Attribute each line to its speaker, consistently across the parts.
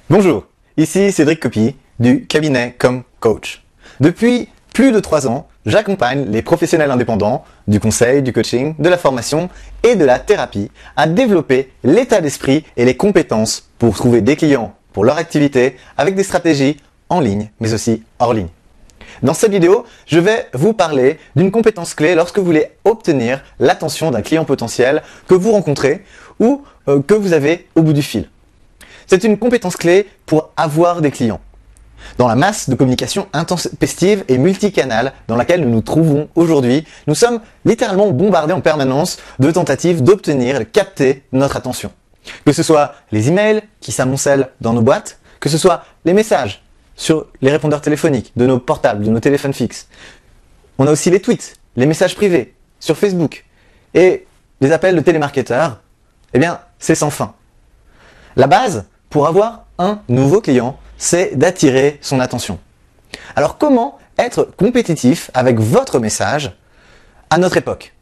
Speaker 1: Bonjour, ici Cédric Copy du cabinet Comme Coach. Depuis plus de 3 ans, j'accompagne les professionnels indépendants du conseil, du coaching, de la formation et de la thérapie à développer l'état d'esprit et les compétences pour trouver des clients pour leur activité avec des stratégies en ligne mais aussi hors ligne. Dans cette vidéo, je vais vous parler d'une compétence clé lorsque vous voulez obtenir l'attention d'un client potentiel que vous rencontrez ou que vous avez au bout du fil. C'est une compétence clé pour avoir des clients. Dans la masse de communication intempestive et multicanale dans laquelle nous nous trouvons aujourd'hui, nous sommes littéralement bombardés en permanence de tentatives d'obtenir et de capter notre attention. Que ce soit les emails qui s'amoncellent dans nos boîtes, que ce soit les messages sur les répondeurs téléphoniques de nos portables, de nos téléphones fixes. On a aussi les tweets, les messages privés sur Facebook et les appels de télémarketeurs. Eh bien, c'est sans fin. La base pour avoir un nouveau client, c'est d'attirer son attention. Alors comment être compétitif avec votre message à notre époque?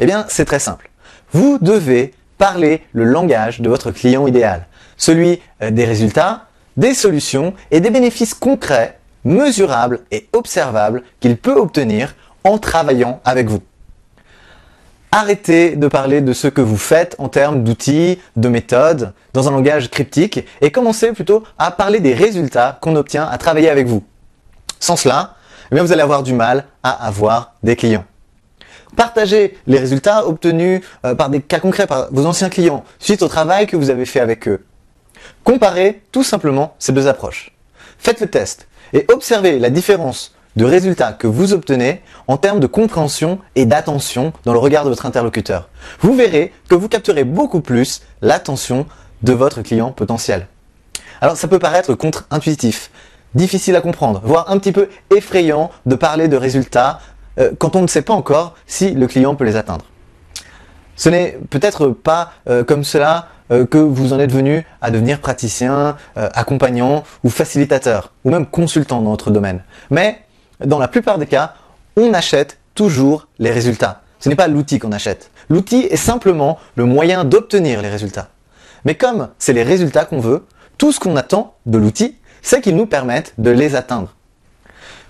Speaker 1: Eh bien, c'est très simple. Vous devez parler le langage de votre client idéal, celui des résultats, des solutions et des bénéfices concrets, mesurables et observables qu'il peut obtenir en travaillant avec vous. Arrêtez de parler de ce que vous faites en termes d'outils, de méthodes, dans un langage cryptique et commencez plutôt à parler des résultats qu'on obtient à travailler avec vous. Sans cela, eh bien, vous allez avoir du mal à avoir des clients. Partagez les résultats obtenus par des cas concrets par vos anciens clients suite au travail que vous avez fait avec eux. Comparez tout simplement ces deux approches. Faites le test et observez la différence de résultats que vous obtenez en termes de compréhension et d'attention dans le regard de votre interlocuteur. Vous verrez que vous capterez beaucoup plus l'attention de votre client potentiel. Alors ça peut paraître contre-intuitif, difficile à comprendre, voire un petit peu effrayant de parler de résultats quand on ne sait pas encore si le client peut les atteindre. Ce n'est peut-être pas comme cela que vous en êtes venu à devenir praticien, accompagnant ou facilitateur, ou même consultant dans votre domaine. Mais dans la plupart des cas, on achète toujours les résultats. Ce n'est pas l'outil qu'on achète. L'outil est simplement le moyen d'obtenir les résultats. Mais comme c'est les résultats qu'on veut, tout ce qu'on attend de l'outil, c'est qu'il nous permette de les atteindre.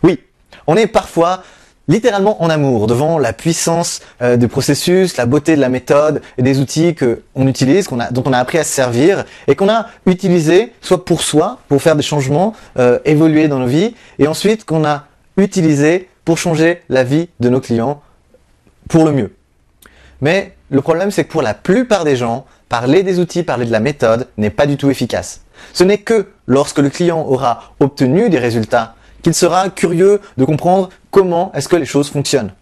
Speaker 1: Oui, on est parfois littéralement en amour devant la puissance du processus, la beauté de la méthode et des outils qu'on utilise, dont on a appris à se servir et qu'on a utilisé soit pour soi, pour faire des changements, évoluer dans nos vies, et ensuite qu'on a utilisé pour changer la vie de nos clients pour le mieux. Mais le problème, c'est que pour la plupart des gens, parler des outils, parler de la méthode n'est pas du tout efficace. Ce n'est que lorsque le client aura obtenu des résultats qu'il sera curieux de comprendre comment est-ce que les choses fonctionnent.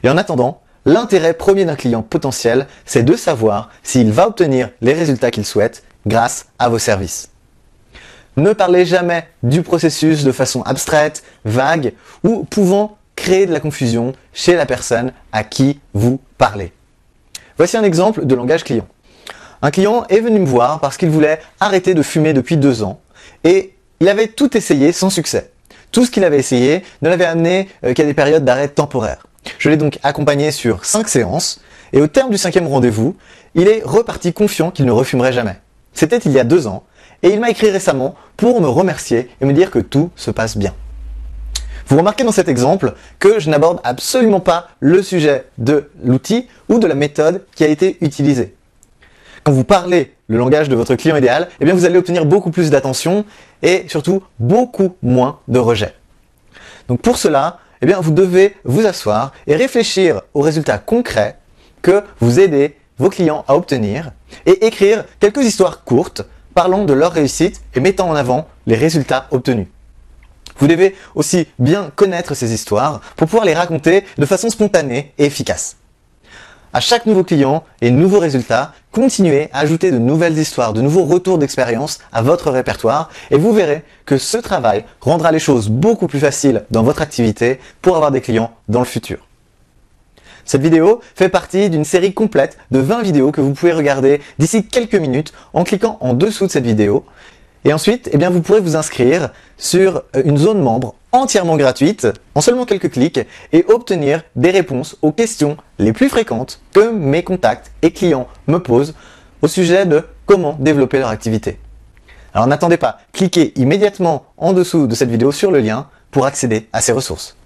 Speaker 1: Et en attendant, l'intérêt premier d'un client potentiel, c'est de savoir s'il va obtenir les résultats qu'il souhaite grâce à vos services. Ne parlez jamais du processus de façon abstraite, vague ou pouvant créer de la confusion chez la personne à qui vous parlez. Voici un exemple de langage client. Un client est venu me voir parce qu'il voulait arrêter de fumer depuis 2 ans et il avait tout essayé sans succès. Tout ce qu'il avait essayé ne l'avait amené qu'à des périodes d'arrêt temporaire. Je l'ai donc accompagné sur 5 séances et au terme du 5e rendez-vous, il est reparti confiant qu'il ne refumerait jamais. C'était il y a 2 ans et il m'a écrit récemment pour me remercier et me dire que tout se passe bien. Vous remarquez dans cet exemple que je n'aborde absolument pas le sujet de l'outil ou de la méthode qui a été utilisée. Quand vous parlez le langage de votre client idéal, eh bien vous allez obtenir beaucoup plus d'attention et surtout beaucoup moins de rejet. Donc pour cela, eh bien vous devez vous asseoir et réfléchir aux résultats concrets que vous aidez vos clients à obtenir et écrire quelques histoires courtes parlant de leur réussite et mettant en avant les résultats obtenus. Vous devez aussi bien connaître ces histoires pour pouvoir les raconter de façon spontanée et efficace. À chaque nouveau client et nouveau résultat, continuez à ajouter de nouvelles histoires, de nouveaux retours d'expérience à votre répertoire et vous verrez que ce travail rendra les choses beaucoup plus faciles dans votre activité pour avoir des clients dans le futur. Cette vidéo fait partie d'une série complète de 20 vidéos que vous pouvez regarder d'ici quelques minutes en cliquant en dessous de cette vidéo. Et ensuite, eh bien, vous pourrez vous inscrire sur une zone membre entièrement gratuite en seulement quelques clics et obtenir des réponses aux questions les plus fréquentes que mes contacts et clients me posent au sujet de comment développer leur activité. Alors n'attendez pas, cliquez immédiatement en dessous de cette vidéo sur le lien pour accéder à ces ressources.